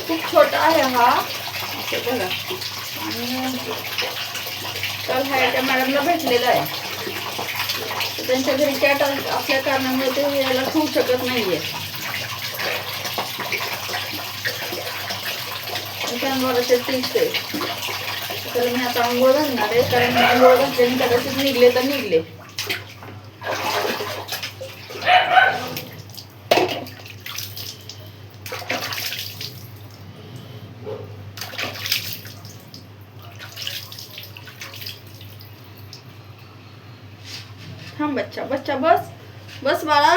खूप छोटा आहे हा असं बघा. आणि काल ह्या त्या मॅडमला भेटलेला आहे, तर त्यांच्या घरी कॅट असल्या कारणामुळे ते याला ठेवू शकत नाहीये. त्यामुळे ते टिकते. तर मी आता आंघोळ घालणार आहे, कारण आंघोळ घातल्याने कदाचित निघले तर निघले. थांब बच्चा, बच्चा बस बस बाळा.